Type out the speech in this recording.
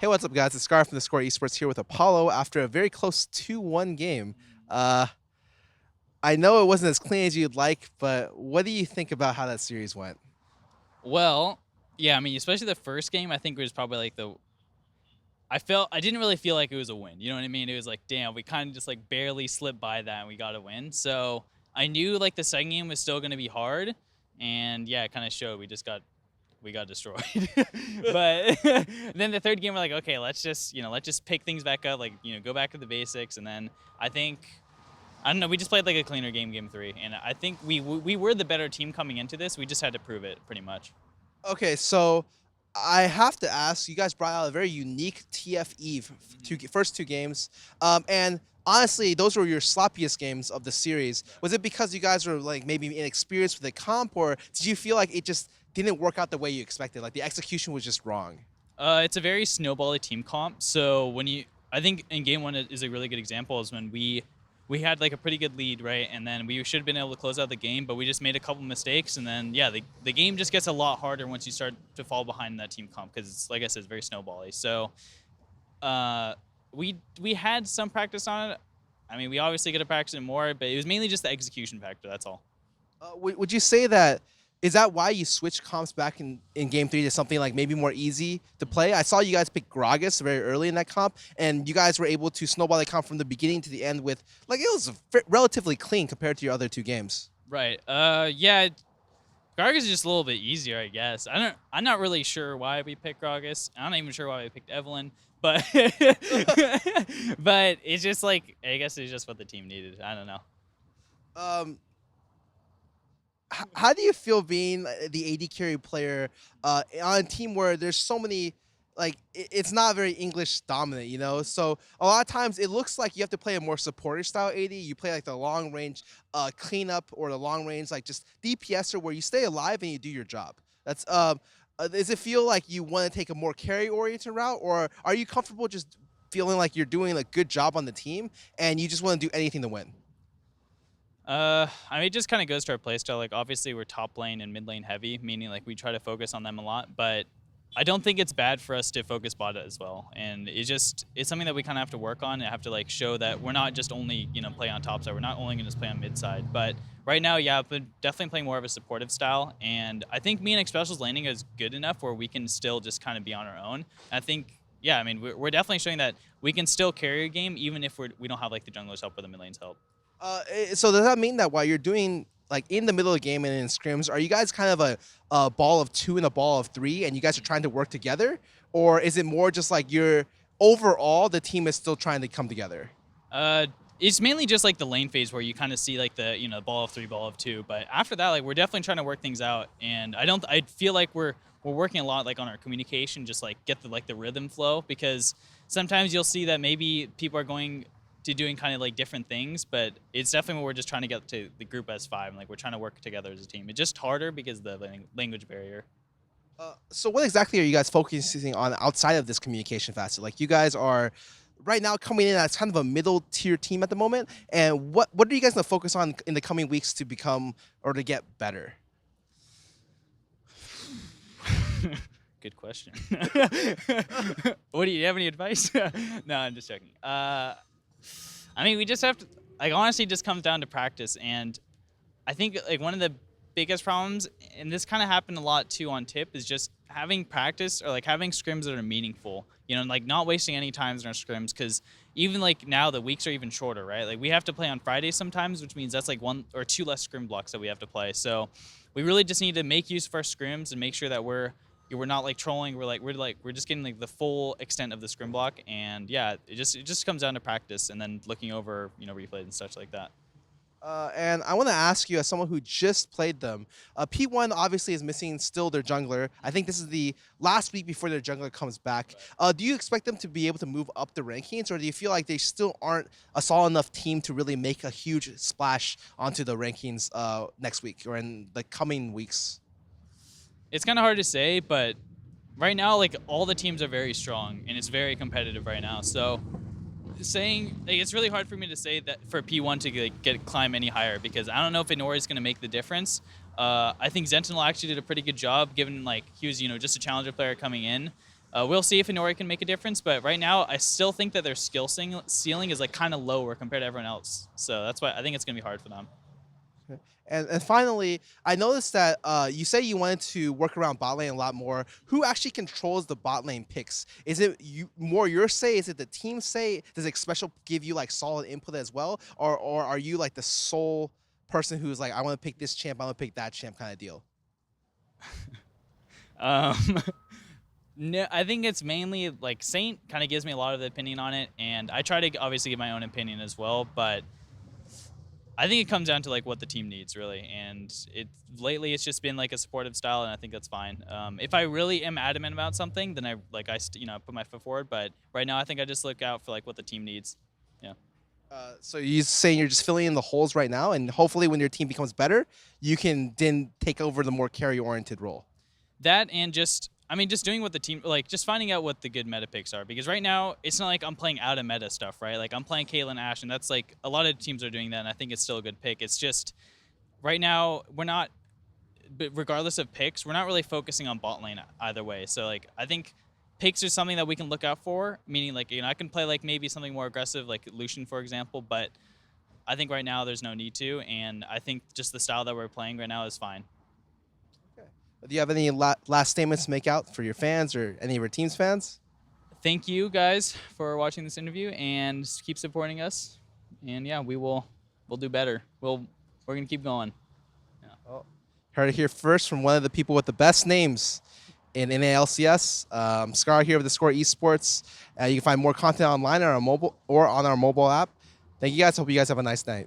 Hey, what's up, guys? It's Scarra from theScore eSports here with Apollo after a very close 2-1 game. Uh, I know it wasn't as clean as you'd like, but what do you think about how that series went? Well, yeah, I mean, especially the first game, I think was probably like I didn't really feel like it was a win. You know what I mean? It was like, damn, we kind of just like barely slipped by that and we got a win. So I knew like the second game was still going to be hard, and yeah, it kind of showed. We got destroyed. But then the third game, we're like, okay, let's just pick things back up, like go back to the basics, and then I think. I don't know. We just played like a cleaner game three, and I think we were the better team coming into this. We just had to prove it, pretty much. Okay, so I have to ask, you guys brought out a very unique TFE first two games, and honestly, those were your sloppiest games of the series. Was it because you guys were like maybe inexperienced with the comp, or did you feel like it just didn't work out the way you expected? Like the execution was just wrong? It's a very snowbally team comp. So I think in game one is a really good example is when we had like a pretty good lead, right? And then we should have been able to close out the game, but we just made a couple mistakes, and then yeah, the game just gets a lot harder once you start to fall behind that team comp because it's like I said, it's very snowbally. So uh, we had some practice on it. I mean, we obviously get to practice it more, but it was mainly just the execution factor. That's all. Would you say that is that why you switched comps back in game three to something like maybe more easy to play? I saw you guys pick Gragas very early in that comp, and you guys were able to snowball the comp from the beginning to the end with like it was relatively clean compared to your other two games. Right. Yeah. Gragas is just a little bit easier, I guess. I'm not really sure why we picked Gragas. I'm not even sure why we picked Evelynn, but but it's just like I guess it's just what the team needed. I don't know. Um, how do you feel being the AD carry player on a team where there's so many like it's not very English dominant, you know? So a lot of times it looks like you have to play a more supporter style AD. You play like the long range cleanup or the long range like just DPSer where you stay alive and you do your job. That's does it feel like you want to take a more carry oriented route, or are you comfortable just feeling like you're doing a good job on the team and you just want to do anything to win? I mean, it just kind of goes to our playstyle. Like, obviously, we're top lane and mid lane heavy, meaning like we try to focus on them a lot. But I don't think it's bad for us to focus bot as well. And it's something that we kind of have to work on and have to like show that we're not just only play on top side. We're not only going to just play on mid side. But right now, yeah, I've been definitely playing more of a supportive style. And I think me and Xpecial's laning is good enough where we can still just kind of be on our own. I think. Yeah, I mean, we're definitely showing that we can still carry a game even if we don't have like the junglers help or the mid lanes help. So does that mean that while you're doing like in the middle of the game and in scrims, are you guys kind of a ball of two and a ball of three, and you guys are trying to work together, or is it more just like you're overall the team is still trying to come together? Uh, it's mainly just like the lane phase where you kind of see like the ball of three, ball of two. But after that, like we're definitely trying to work things out, and I feel like we're working a lot like on our communication, just like get the rhythm flow because sometimes you'll see that maybe people are going to doing kind of like different things, but it's definitely what we're just trying to get to the group as five, and like we're trying to work together as a team. It's just harder because of the language barrier. So what exactly are you guys focusing on outside of this communication facet? Like you guys are right now coming in as kind of a middle tier team at the moment, and what are you guys going to focus on in the coming weeks to become or to get better? Good question. What do you have any advice? No, I'm just joking. I mean, we just have to, like, honestly, it just comes down to practice. And I think, like, one of the biggest problems, and this kind of happened a lot too on tip, is just having practice or, like, having scrims that are meaningful, and, like, not wasting any times in our scrims. Because even, like, now the weeks are even shorter, right? Like, we have to play on Fridays sometimes, which means that's, like, one or two less scrim blocks that we have to play. So we really just need to make use of our scrims and make sure that we're not like trolling. We're just getting like the full extent of the scrim block, and yeah, it just comes down to practice and then looking over replays and such like that. And I want to ask you, as someone who just played them, P1 obviously is missing still their jungler. I think this is the last week before their jungler comes back. Do you expect them to be able to move up the rankings, or do you feel like they still aren't a solid enough team to really make a huge splash onto the rankings next week or in the coming weeks? It's kind of hard to say, but right now, like all the teams are very strong and it's very competitive right now. So saying like, it's really hard for me to say that for P1 to get climb any higher because I don't know if Inori is going to make the difference. I think Sentinel actually did a pretty good job given like he was just a challenger player coming in, We'll see if Inori can make a difference, but right now I still think that their skill ceiling is like kind of lower compared to everyone else. So that's why I think it's gonna be hard for them. And finally, I noticed that you say you wanted to work around bot lane a lot more. Who actually controls the bot lane picks? Is it more your say? Is it the team say? Does Special give you like solid input as well, or are you like the sole person who's like, I want to pick this champ, I want to pick that champ kind of deal? No, I think it's mainly like Saint kind of gives me a lot of the opinion on it, and I try to obviously give my own opinion as well, but I think it comes down to like what the team needs really, and lately it's just been like a supportive style, and I think that's fine. If I really am adamant about something, then I put my foot forward. But right now, I think I just look out for like what the team needs. Yeah. So you're saying you're just filling in the holes right now, and hopefully when your team becomes better, you can then take over the more carry-oriented role. That and just doing what the team like, just finding out what the good meta picks are. Because right now it's not like I'm playing out of meta stuff, right? Like I'm playing Caitlyn Ashe, and that's like a lot of teams are doing that, and I think it's still a good pick. It's just right now we're not, but regardless of picks, we're not really focusing on bot lane either way. So like I think picks are something that we can look out for. Meaning like I can play like maybe something more aggressive like Lucian for example, but I think right now there's no need to, and I think just the style that we're playing right now is fine. Do you have any last statements to make out for your fans or any of your team's fans? Thank you guys for watching this interview and keep supporting us. And yeah, we'll do better. We're gonna keep going. Yeah. Well, heard it here first from one of the people with the best names in NALCS. Scarra here with theScore eSports. You can find more content online on our mobile app. Thank you guys. Hope you guys have a nice night.